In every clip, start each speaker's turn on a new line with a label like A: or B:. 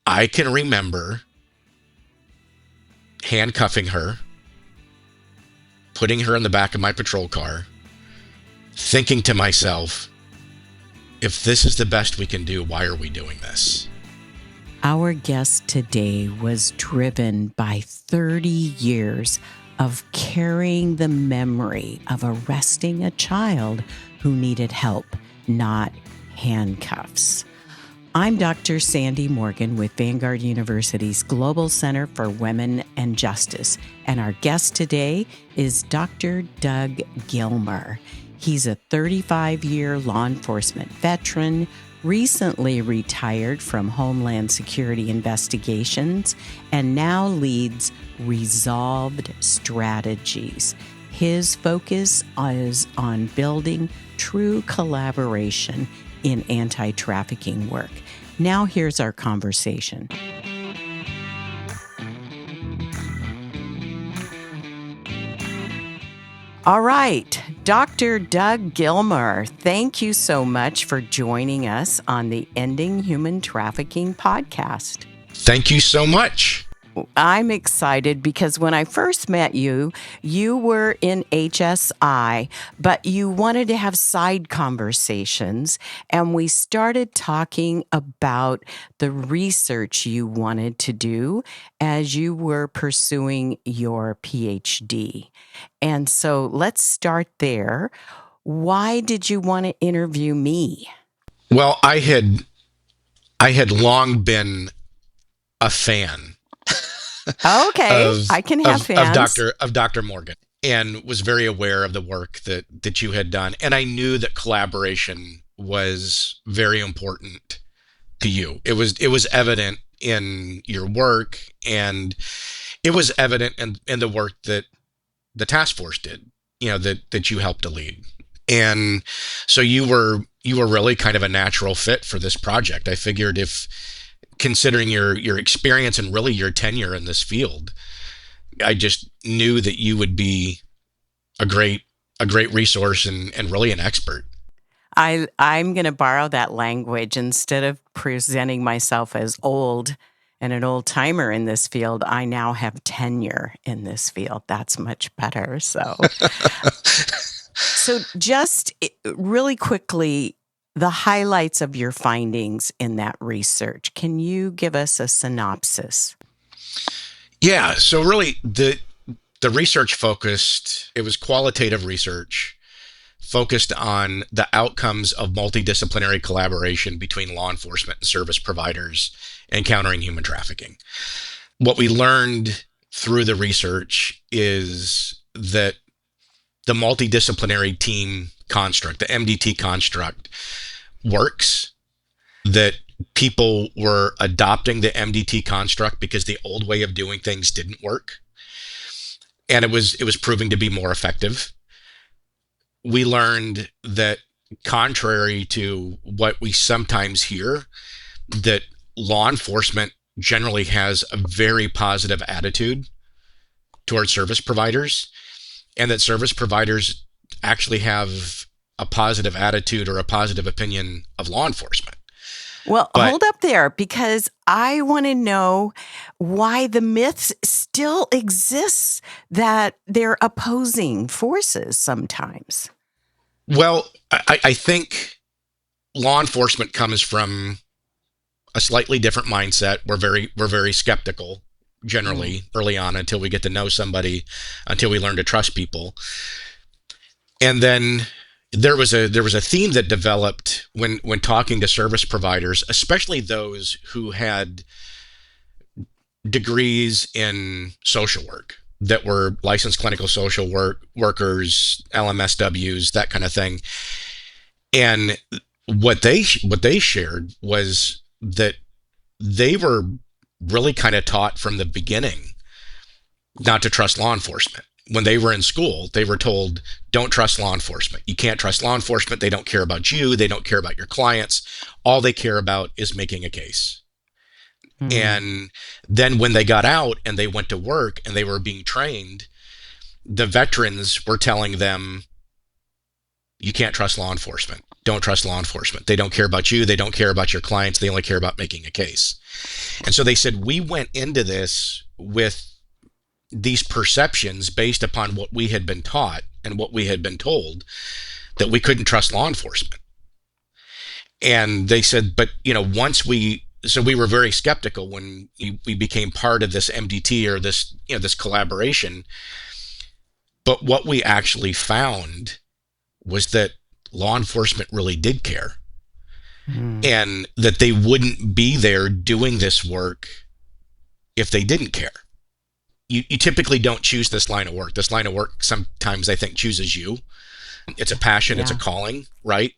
A: I can remember handcuffing her, putting her in the back of my patrol car, thinking to myself, if this is the best we can do, why are we doing this?
B: Our guest today was driven by 30 years of carrying the memory of arresting a child who needed help, not handcuffs. I'm Dr. Sandy Morgan with Vanguard University's Global Center for Women and Justice, and our guest today is Dr. Doug Gilmer. He's a 35-year law enforcement veteran, recently retired from Homeland Security Investigations, and now leads Resolved Strategies. His focus is on building true collaboration in anti-trafficking work. Now here's our conversation. All right, Dr. Doug Gilmer, thank you so much for joining us on the Ending Human Trafficking podcast.
A: Thank you so much.
B: I'm excited because when I first met you, you were in HSI, but you wanted to have side conversations, and we started talking about the research you wanted to do as you were pursuing your PhD. And so let's start there. Why did you want to interview me?
A: Well, I had long been a fan.
B: Okay, I can have fans.
A: Of Dr. Morgan, and was very aware of the work that you had done. And I knew that collaboration was very important to you. It was evident in your work, and it was evident in the work that the task force did, that you helped to lead. And so you were really kind of a natural fit for this project. I figured, if considering your experience and really your tenure in this field, I just knew that you would be a great resource and really an expert.
B: I'm going to borrow that language. Instead of presenting myself as old and an old timer in this field, I now have tenure in this field. That's much better. So just really quickly, the highlights of your findings in that research. Can you give us a synopsis?
A: Yeah. So really, the research focused, it was qualitative research focused on the outcomes of multidisciplinary collaboration between law enforcement and service providers in countering human trafficking. What we learned through the research is that the multidisciplinary team construct, the MDT construct, works, that people were adopting the MDT construct because the old way of doing things didn't work, and it was proving to be more effective. We learned that, contrary to what we sometimes hear, that law enforcement generally has a very positive attitude towards service providers, and that service providers actually have a positive attitude or a positive opinion of law enforcement.
B: Well, hold up there, because I want to know why the myth still exists that they're opposing forces sometimes.
A: Well, I think law enforcement comes from a slightly different mindset. We're very skeptical generally early on, until we get to know somebody, until we learn to trust people. And then there was a theme that developed when talking to service providers, especially those who had degrees in social work, that were licensed clinical social workers, LMSWs, that kind of thing. And what they shared was that they were really kind of taught from the beginning not to trust law enforcement. When they were in school, they were told, don't trust law enforcement. You can't trust law enforcement. They don't care about you. They don't care about your clients. All they care about is making a case. Mm-hmm. And then when they got out and they went to work and they were being trained, the veterans were telling them, you can't trust law enforcement. Don't trust law enforcement. They don't care about you. They don't care about your clients. They only care about making a case. And so they said, we went into this with these perceptions based upon what we had been taught and what we had been told, that we couldn't trust law enforcement. And they said, but so we were very skeptical when we became part of this MDT, or this collaboration. But what we actually found was that law enforcement really did care, and that they wouldn't be there doing this work if they didn't care. You typically don't choose this line of work. This line of work sometimes, I think, chooses you. It's a passion, it's a calling, right?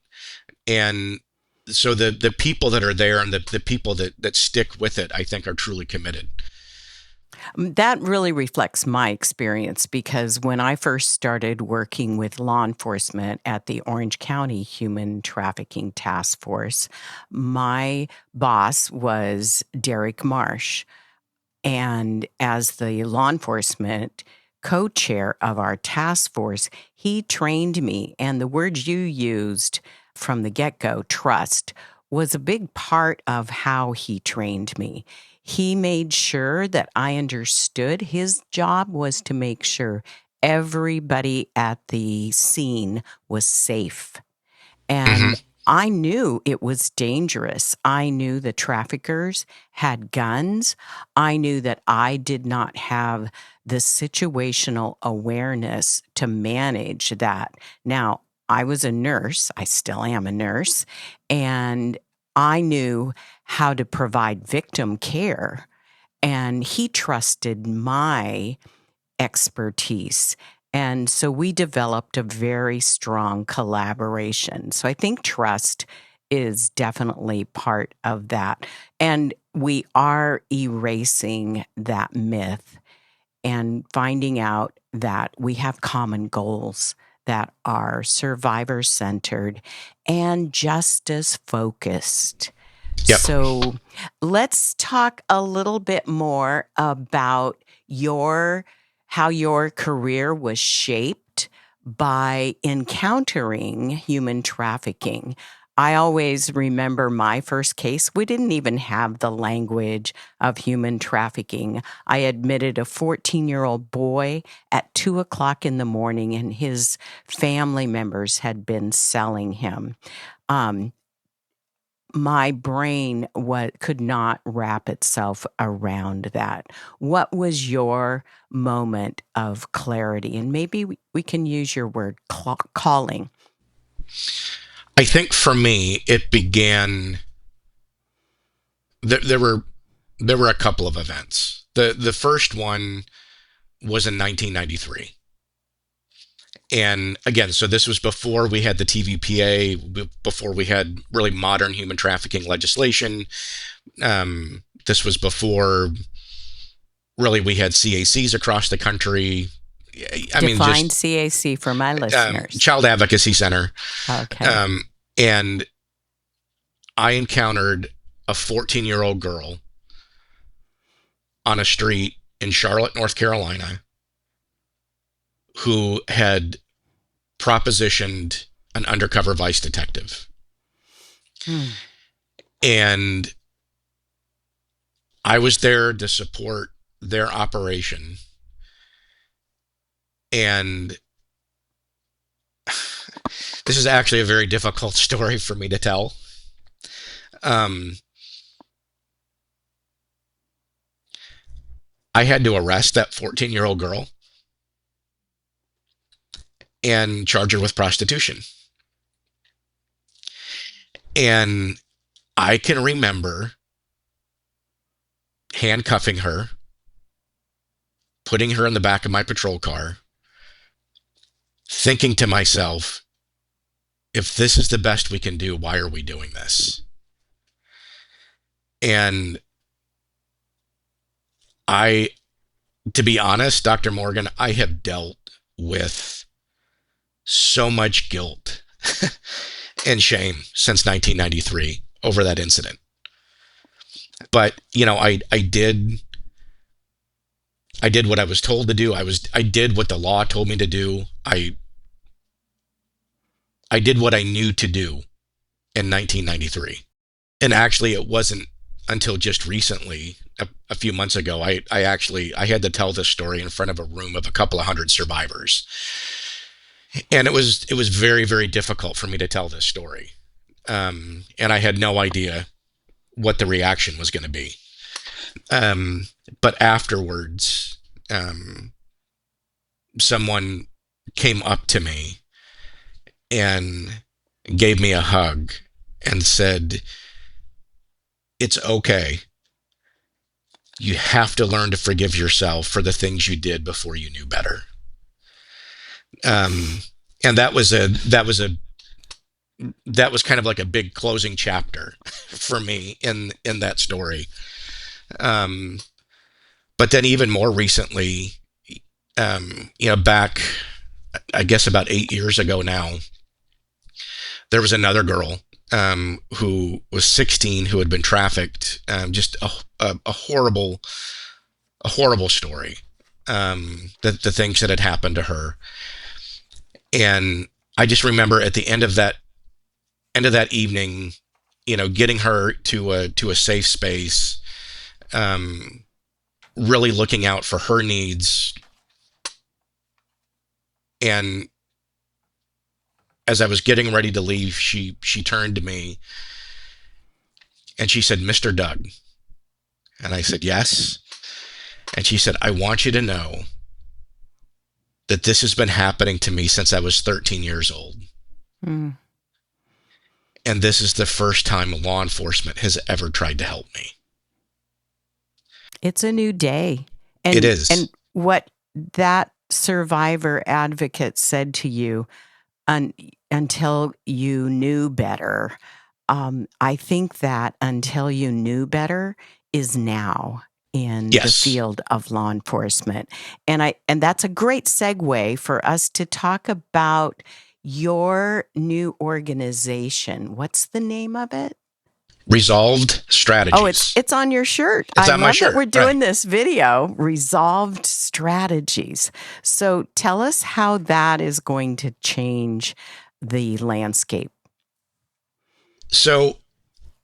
A: And so the people that are there, and the people that stick with it, I think, are truly committed.
B: That really reflects my experience, because when I first started working with law enforcement at the Orange County Human Trafficking Task Force, my boss was Derek Marsh. And as the law enforcement co-chair of our task force, he trained me. And the words you used from the get-go, trust, was a big part of how he trained me. He made sure that I understood his job was to make sure everybody at the scene was safe. And I knew it was dangerous. I knew the traffickers had guns. I knew that I did not have the situational awareness to manage that. Now, I was a nurse. I still am a nurse. And I knew how to provide victim care. And he trusted my expertise. And so we developed a very strong collaboration. So I think trust is definitely part of that. And we are erasing that myth and finding out that we have common goals that are survivor-centered and justice-focused.
A: Yep.
B: So let's talk a little bit more about how your career was shaped by encountering human trafficking. I always remember my first case. We didn't even have the language of human trafficking. I admitted a 14-year-old boy at 2:00 in the morning, and his family members had been selling him. My brain could not wrap itself around that. What was your moment of clarity? And maybe we can use your word, calling.
A: I think for me, it began. There were a couple of events. The first one was in 1993. And again, so this was before we had the TVPA, before we had really modern human trafficking legislation. This was before really we had CACs across the country.
B: Define CAC for my listeners.
A: Child Advocacy Center.
B: Okay.
A: And I encountered a 14-year-old girl on a street in Charlotte, North Carolina, who had propositioned an undercover vice detective. And I was there to support their operation. And this is actually a very difficult story for me to tell. I had to arrest that 14-year-old girl and charge her with prostitution. And I can remember handcuffing her, putting her in the back of my patrol car, thinking to myself, if this is the best we can do, why are we doing this? And to be honest, Dr. Morgan, I have dealt with so much guilt and shame since 1993 over that incident. But, I did what I was told to do. I did what the law told me to do. I did what I knew to do in 1993. And actually, it wasn't until just recently, a few months ago, I had to tell this story in front of a room of a couple of hundred survivors, and it was very, very difficult for me to tell this story, and I had no idea what the reaction was going to be. Um, but afterwards, someone came up to me and gave me a hug and said, "It's okay. You have to learn to forgive yourself for the things you did before you knew better." Um, and that was kind of like a big closing chapter for me in that story. Um, but then even more recently, back, I guess about 8 years ago now, there was another girl who was 16 who had been trafficked. Just a horrible story. The things that had happened to her, and I just remember at the end of that evening, getting her to a safe space, really looking out for her needs, and as I was getting ready to leave, she turned to me and she said, "Mr. Doug." And I said, "Yes." And she said, "I want you to know that this has been happening to me since I was 13 years old.
B: Mm.
A: And this is the first time law enforcement has ever tried to help me."
B: It's a new day.
A: It is.
B: And what that survivor advocate said to you until you knew better, I think that until you knew better is now in the
A: Yes.
B: field of law enforcement. And that's a great segue for us to talk about your new organization. What's the name of it?
A: Resolved Strategies.
B: Oh, it's on your shirt.
A: It's
B: I
A: on my
B: love
A: shirt,
B: that we're doing
A: right.
B: this video, Resolved Strategies. So tell us how that is going to change the landscape.
A: So,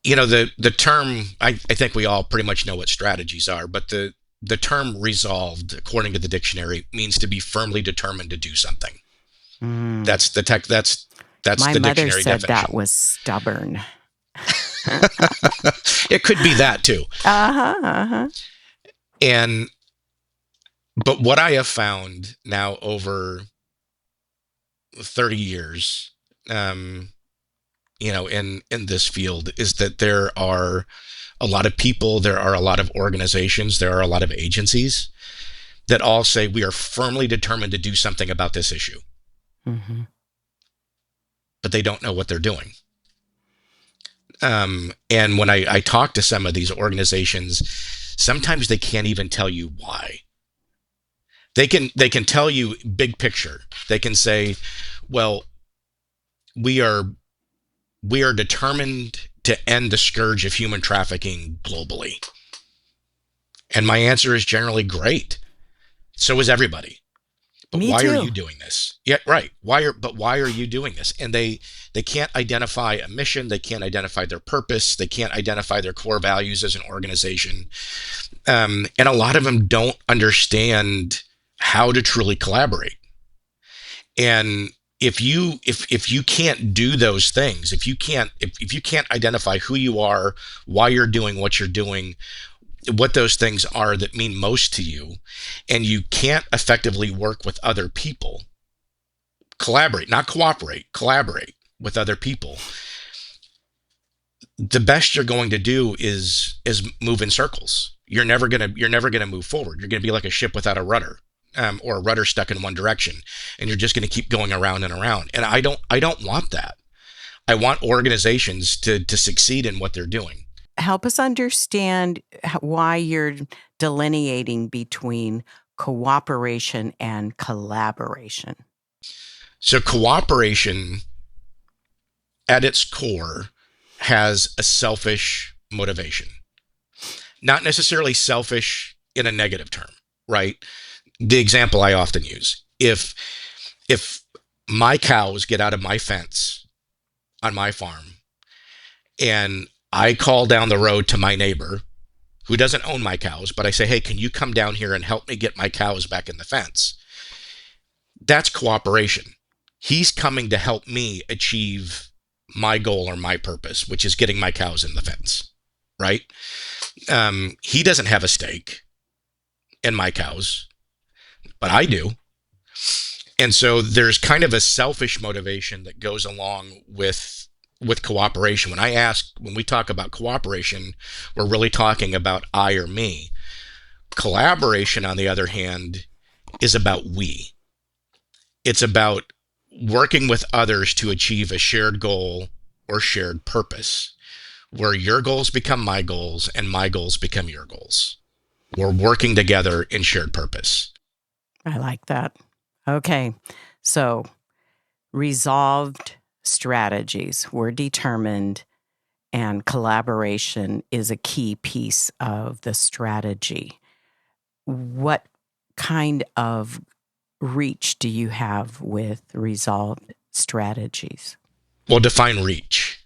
A: the term, I think we all pretty much know what strategies are, but the term resolved, according to the dictionary, means to be firmly determined to do something. That's the
B: My
A: the
B: mother
A: dictionary
B: said
A: definition.
B: that was stubborn.
A: It could be that too. And but what I have found now over 30 years, in this field, is that there are a lot of people, there are a lot of organizations, there are a lot of agencies that all say we are firmly determined to do something about this issue.
B: Mm-hmm.
A: But they don't know what they're doing. And when I talk to some of these organizations, sometimes they can't even tell you why. They can tell you big picture. They can say, "Well, we are determined to end the scourge of human trafficking globally." And my answer is generally, great. So is everybody. But
B: Me
A: why
B: too.
A: are you doing this? Yeah, right. Why are you doing this? And they can't identify a mission. They can't identify their purpose. They can't identify their core values as an organization. And a lot of them don't understand how to truly collaborate. And if you can't do those things, if you can't identify who you are, why you're doing what you're doing, what those things are that mean most to you, and you can't effectively work with other people, collaborate, not cooperate, collaborate with other people, the best you're going to do is move in circles. You're never gonna move forward. You're gonna be like a ship without a rudder, or a rudder stuck in one direction, and you're just gonna keep going around and around. And I don't want that. I want organizations to succeed in what they're doing.
B: Help us understand why you're delineating between cooperation and collaboration.
A: So cooperation, at its core, has a selfish motivation. Not necessarily selfish in a negative term, right? The example I often use: if my cows get out of my fence on my farm and I call down the road to my neighbor who doesn't own my cows, but I say, hey, can you come down here and help me get my cows back in the fence? That's cooperation. He's coming to help me achieve my goal or my purpose, which is getting my cows in the fence, right? He doesn't have a stake in my cows, but I do. And so there's kind of a selfish motivation that goes along with cooperation. When we talk about cooperation, we're really talking about I or me. Collaboration, on the other hand, is about we. It's about working with others to achieve a shared goal or shared purpose, where your goals become my goals and my goals become your goals. We're working together in shared purpose.
B: I like that. Okay. So resolved strategies were determined, and collaboration is a key piece of the strategy. What kind of reach do you have with resolved strategies?
A: Well, define reach.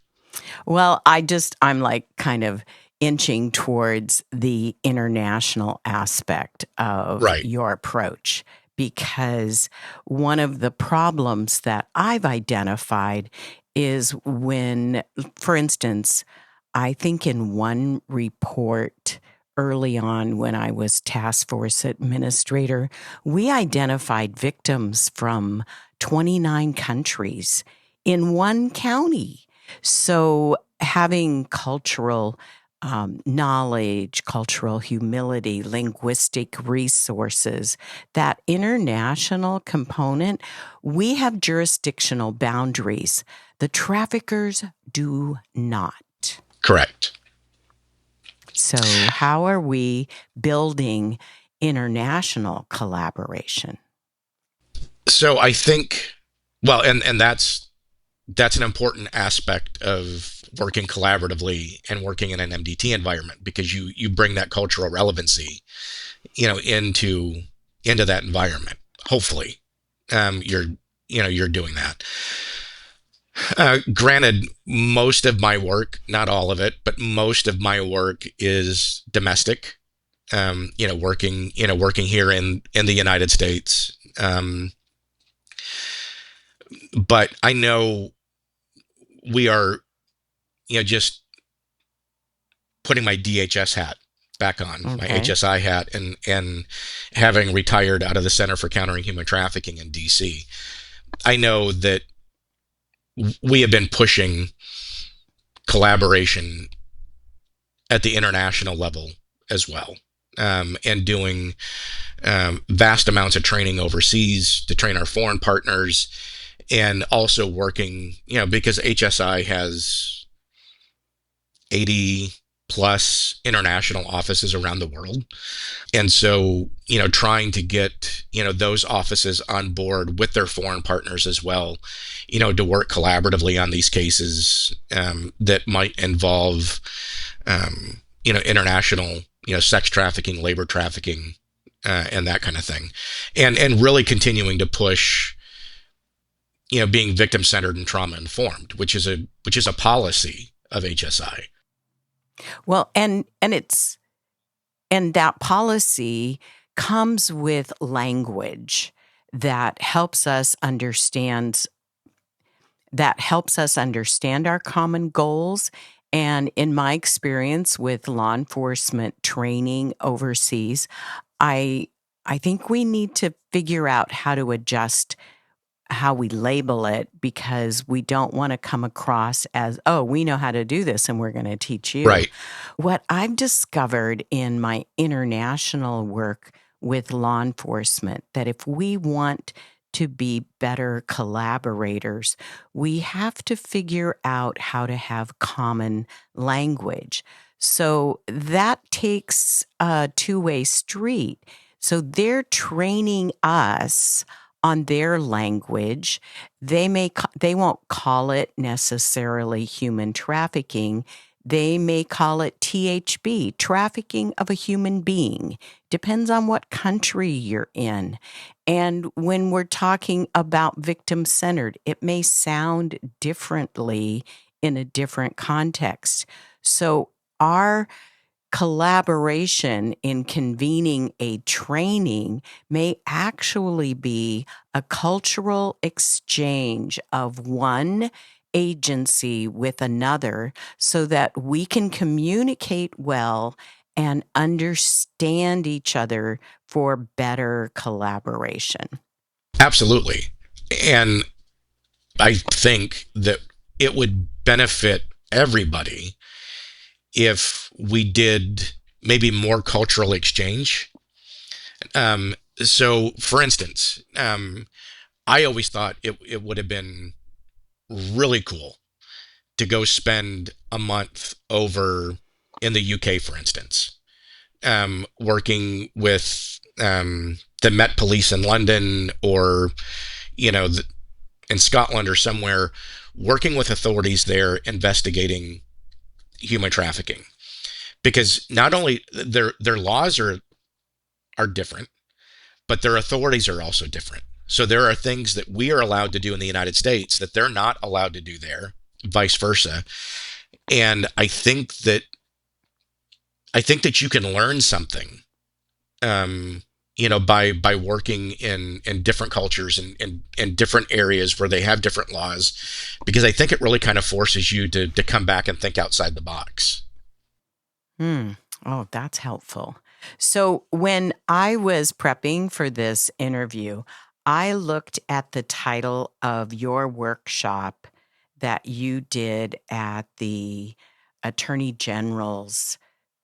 B: Well, I'm like kind of inching towards the international aspect of
A: Right.
B: your approach, because one of the problems that I've identified is when, for instance, I think in one report early on when I was task force administrator, we identified victims from 29 countries in one county. So having cultural knowledge, cultural humility, linguistic resources, that international component, we have jurisdictional boundaries. The traffickers do not.
A: Correct.
B: So how are we building international collaboration?
A: So I think, well, and that's an important aspect of working collaboratively and working in an MDT environment, because you bring that cultural relevancy, into that environment. Hopefully, you're doing that. Granted, most of my work, not all of it, but most of my work is domestic. Working here in the United States. But I know we are, just putting my DHS hat back on, my HSI hat, and having retired out of the Center for Countering Human Trafficking in DC, I know that we have been pushing collaboration at the international level as well, and doing vast amounts of training overseas to train our foreign partners, and also working, because HSI has 80 plus international offices around the world. And so, trying to get, those offices on board with their foreign partners as well, to work collaboratively on these cases that might involve, international, sex trafficking, labor trafficking, and that kind of thing. And really continuing to push, being victim-centered and trauma-informed, which is a policy of HSI.
B: Well, and that policy comes with language that helps us understand our common goals. And in my experience with law enforcement training overseas, I think we need to figure out how to adjust how we label it, because we don't want to come across as, oh, we know how to do this and we're going to teach you.
A: Right.
B: What I've discovered in my international work with law enforcement, that if we want to be better collaborators, we have to figure out how to have common language. So that takes a two-way street. So they're training us on their language. They won't call it necessarily human trafficking. They may call it THB, trafficking of a human being. Depends on what country you're in. And when we're talking about victim-centered, it may sound differently in a different context. So our collaboration in convening a training may actually be a cultural exchange of one agency with another so that we can communicate well and understand each other for better collaboration.
A: Absolutely. And I think that it would benefit everybody if we did maybe more cultural exchange. So, for instance, I always thought it would have been really cool to go spend a month over in the UK, for instance, working with the Met Police in London, or you know, in Scotland or somewhere, working with authorities there investigating human trafficking. Because not only their laws are different, but their authorities are also different. So there are things that we are allowed to do in the United States that they're not allowed to do there, vice versa. And I think that you can learn something, by working in different cultures and in different areas where they have different laws, because I think it really kind of forces you to come back and think outside the box.
B: Hmm. Oh, that's helpful. So, when I was prepping for this interview, I looked at the title of your workshop that you did at the Attorney General's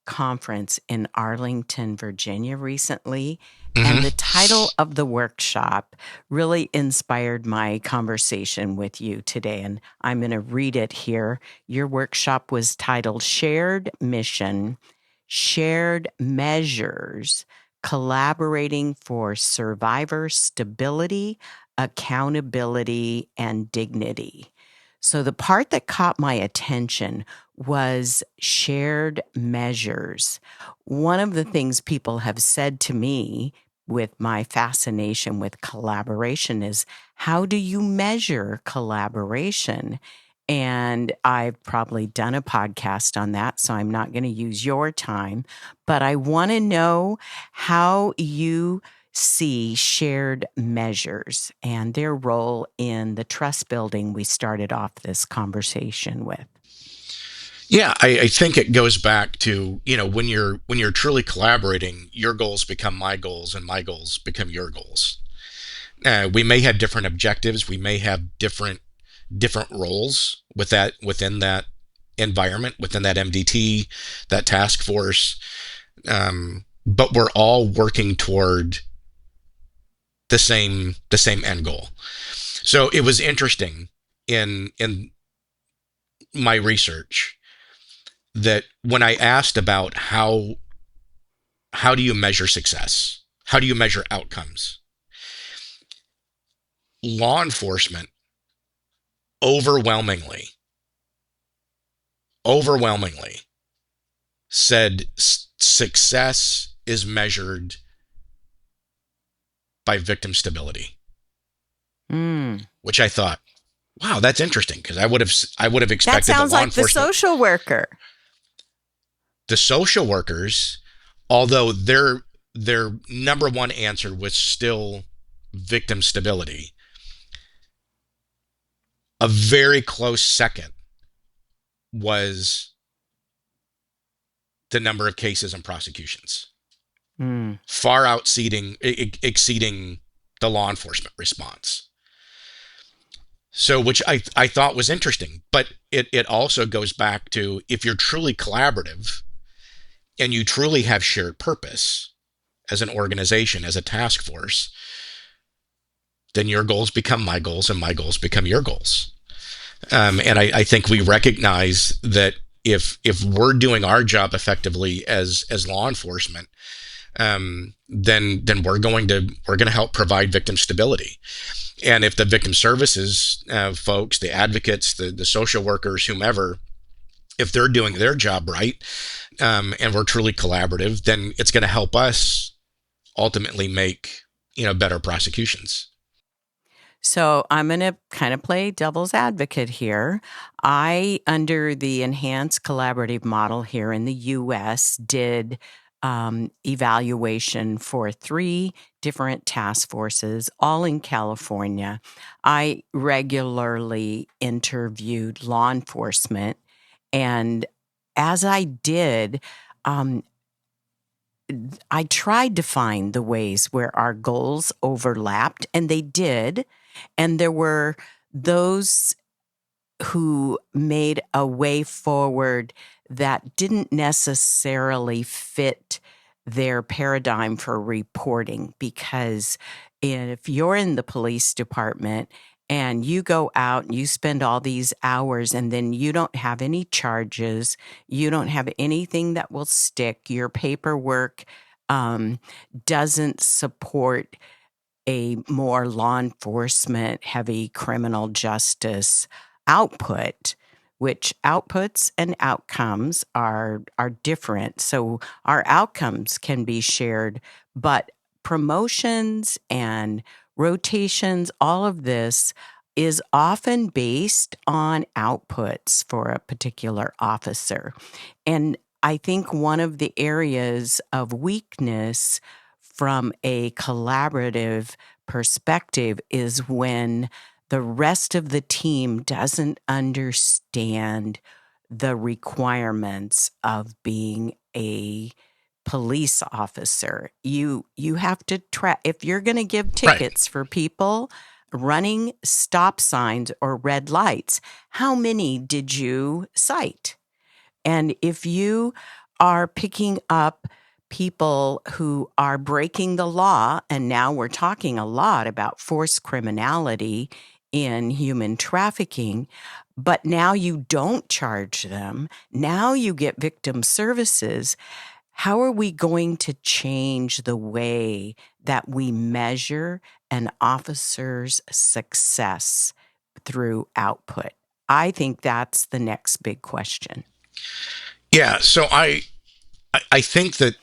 B: conference in Arlington, Virginia recently. And the
A: Mm-hmm.
B: title of the workshop really inspired my conversation with you today. And I'm going to read it here. Your workshop was titled Shared Mission, Shared Measures, Collaborating for Survivor Stability, Accountability, and Dignity. So the part that caught my attention was shared measures. One of the things people have said to me with my fascination with collaboration is, how do you measure collaboration? And I've probably done a podcast on that, so I'm not going to use your time, but I want to know how you see shared measures and their role in the trust building we started off this conversation with.
A: Yeah, I think it goes back to, when you're truly collaborating, your goals become my goals and my goals become your goals. We may have different objectives, we may have different roles within that environment, within that MDT, that task force, but we're all working toward the same end goal. So it was interesting in my research that when I asked about how do you measure success, how do you measure outcomes, law enforcement overwhelmingly overwhelmingly said success is measured by victim stability,
B: Mm.
A: which I thought, wow, that's interesting, because I would have
B: That
A: expected that
B: sounds
A: law
B: like the
A: enforcement,
B: social worker.
A: the social workers, although their number one answer was still victim stability, a very close second was the number of cases and prosecutions,
B: Mm.
A: far exceeding the law enforcement response. So, which I thought was interesting, but it also goes back to, if you're truly collaborative and you truly have shared purpose as an organization, as a task force, then your goals become my goals and my goals become your goals. And I think we recognize that if we're doing our job effectively as law enforcement, then we're going to help provide victim stability. And if the victim services folks, the advocates, the social workers, whomever, if they're doing their job right, and we're truly collaborative, then it's going to help us ultimately make better prosecutions.
B: So I'm going to kind of play devil's advocate here. I, under the enhanced collaborative model here in the US, did evaluation for 3 different task forces, all in California. I regularly interviewed law enforcement. And as I did, um, I tried to find the ways where our goals overlapped, and they did. And there were those who made a way forward that didn't necessarily fit their paradigm for reporting. Because if you're in the police department and you go out and you spend all these hours and then you don't have any charges, you don't have anything that will stick, your paperwork doesn't support a more law enforcement, heavy criminal justice output, which outputs and outcomes are different. So our outcomes can be shared, but promotions and rotations, all of this is often based on outputs for a particular officer. And I think one of the areas of weakness from a collaborative perspective is when the rest of the team doesn't understand the requirements of being a police officer. You have to if you're going to give
A: Right.
B: tickets for people running stop signs or red lights, how many did you cite? And if you are picking up people who are breaking the law, and now we're talking a lot about forced criminality in human trafficking, but now you don't charge them, now you get victim services. How are we going to change the way that we measure an officer's success through output? I think that's the next big question.
A: Yeah. So I think that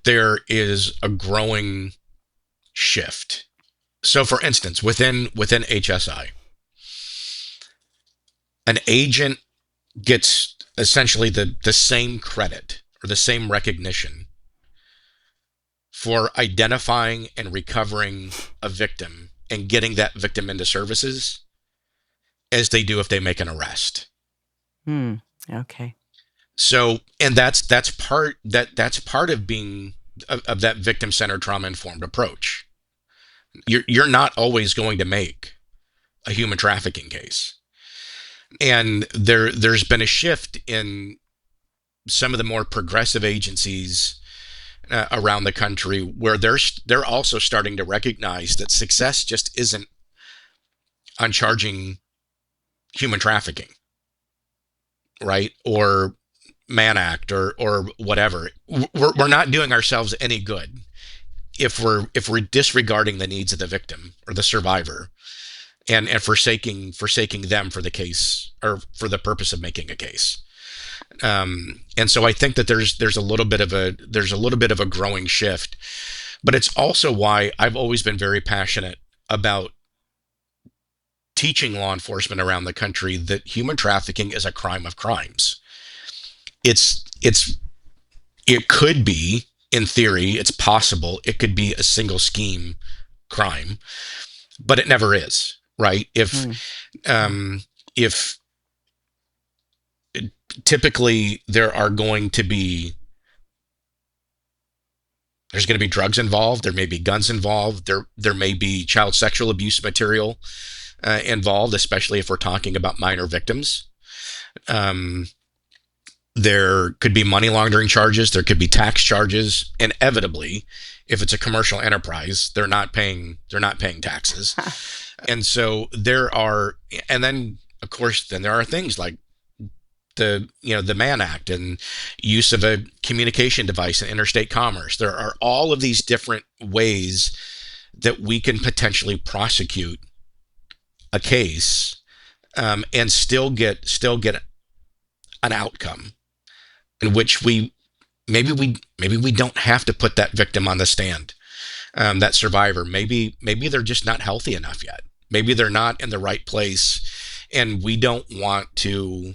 A: there is a growing shift. So, for instance, within HSI, an agent gets essentially the same credit or the same recognition for identifying and recovering a victim and getting that victim into services as they do if they make an arrest.
B: Okay.
A: So, and that's part of being of that victim-centered, trauma-informed approach. You're not always going to make a human trafficking case, and there's been a shift in some of the more progressive agencies around the country where they're also starting to recognize that success just isn't on charging human trafficking, right? Or Mann Act or whatever. We're not doing ourselves any good if we're disregarding the needs of the victim or the survivor and forsaking them for the case or for the purpose of making a case. And so I think that there's a little bit of a growing shift, but it's also why I've always been very passionate about teaching law enforcement around the country that human trafficking is a crime of crimes. It could be, in theory, it's possible it could be a single scheme crime, but it never is, right? If typically there's going to be drugs involved, there may be guns involved, there may be child sexual abuse material involved, especially if we're talking about minor victims. There could be money laundering charges, there could be tax charges. Inevitably, if it's a commercial enterprise, they're not paying taxes. And so then of course there are things like the Mann Act and use of a communication device in interstate commerce. There are all of these different ways that we can potentially prosecute a case and still get an outcome in which maybe we don't have to put that victim on the stand. that survivor. Maybe they're just not healthy enough yet. Maybe they're not in the right place, and we don't want to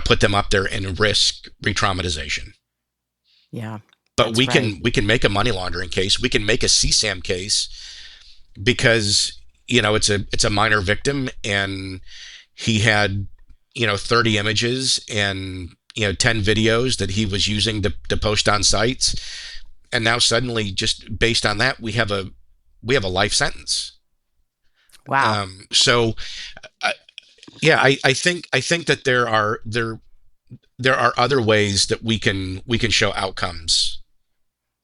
A: put them up there and risk re-traumatization.
B: Yeah,
A: But
B: that's right.
A: we can make a money laundering case. We can make a CSAM case because it's a minor victim, and he had 30 images and 10 videos that he was using to post on sites, and now suddenly, just based on that, we have a life sentence.
B: Wow.
A: So yeah, I think that there are other ways that we can show outcomes,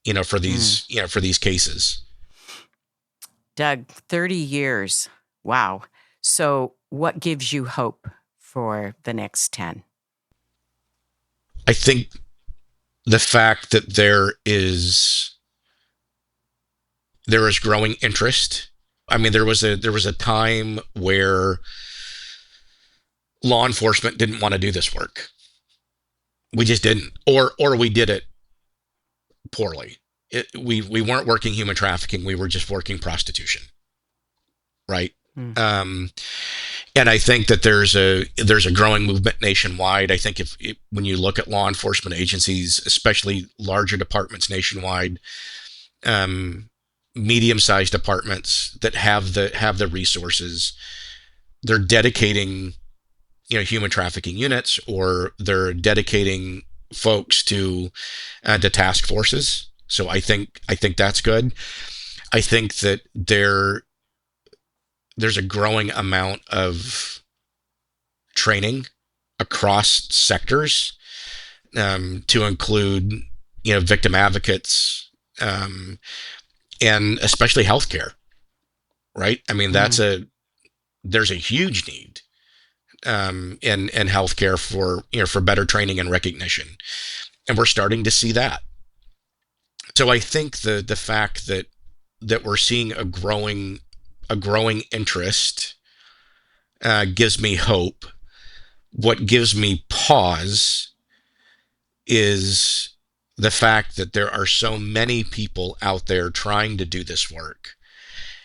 A: for
B: Mm.
A: these cases.
B: Doug, 30 years. Wow. So, what gives you hope for the next 10?
A: I think the fact that there is growing interest. I mean, there was a time where law enforcement didn't want to do this work. We just didn't, or we did it poorly. We weren't working human trafficking. We were just working prostitution, right?
B: Mm.
A: Um, and I think that there's a growing movement nationwide. I think if when you look at law enforcement agencies, especially larger departments nationwide, um, medium-sized departments that have the resources, they're dedicating human trafficking units, or they're dedicating folks to task forces. So I think that's good. I think that there's a growing amount of training across sectors, to include victim advocates, and especially healthcare. Right? I mean,
B: Mm.
A: there's a huge need, in healthcare for better training and recognition, and we're starting to see that. So I think the fact that we're seeing a growing interest, gives me hope. What gives me pause is the fact that there are so many people out there trying to do this work,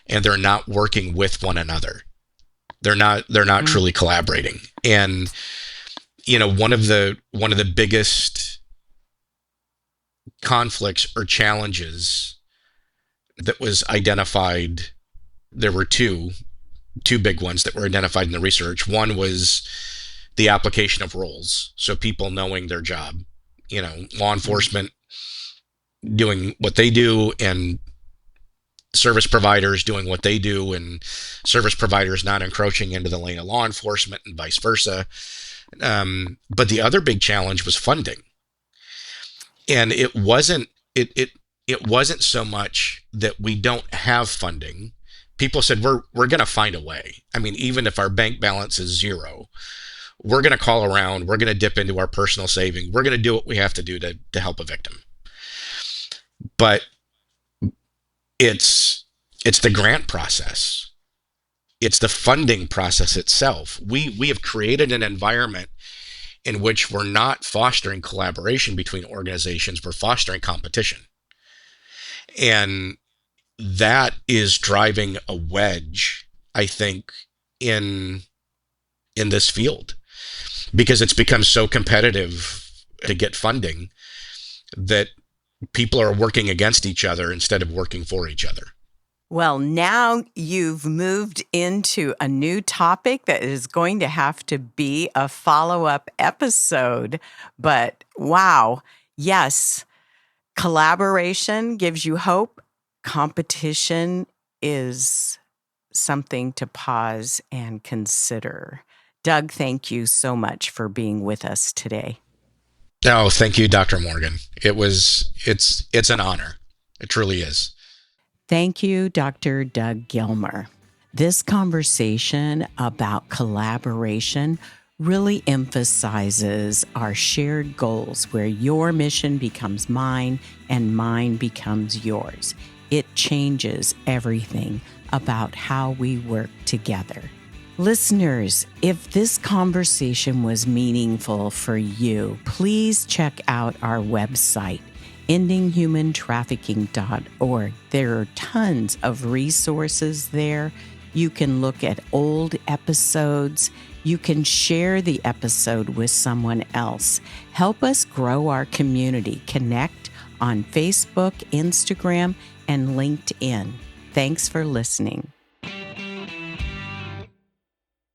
A: and they're not working with one another. They're not
B: Mm.
A: truly collaborating. And one of the biggest conflicts or challenges that was identified, there were two big ones that were identified in the research. One was the application of roles, so people knowing their job, law
B: Mm.
A: enforcement doing what they do, and service providers doing what they do, and service providers not encroaching into the lane of law enforcement, and vice versa. But the other big challenge was funding, and it wasn't so much that we don't have funding. People said we're going to find a way. I mean, even if our bank balance is zero, we're going to call around. We're going to dip into our personal saving. We're going to do what we have to do to help a victim. But it's the grant process. It's the funding process itself. We have created an environment in which we're not fostering collaboration between organizations. We're fostering competition, and that is driving a wedge, I think, in in this field, because it's become so competitive to get funding that people are working against each other instead of working for each other.
B: Well, now you've moved into a new topic that is going to have to be a follow up episode. But wow, yes, collaboration gives you hope. Competition is something to pause and consider. Doug, thank you so much for being with us today.
A: Oh, thank you, Dr. Morgan. It's an honor. It truly is.
B: Thank you, Dr. Doug Gilmer. This conversation about collaboration really emphasizes our shared goals, where your mission becomes mine and mine becomes yours. It changes everything about how we work together. Listeners, if this conversation was meaningful for you, please check out our website. endinghumantrafficking.org. There are tons of resources there. You can look at old episodes. You can share the episode with someone else. Help us grow our community. Connect on Facebook, Instagram, and LinkedIn. Thanks for listening.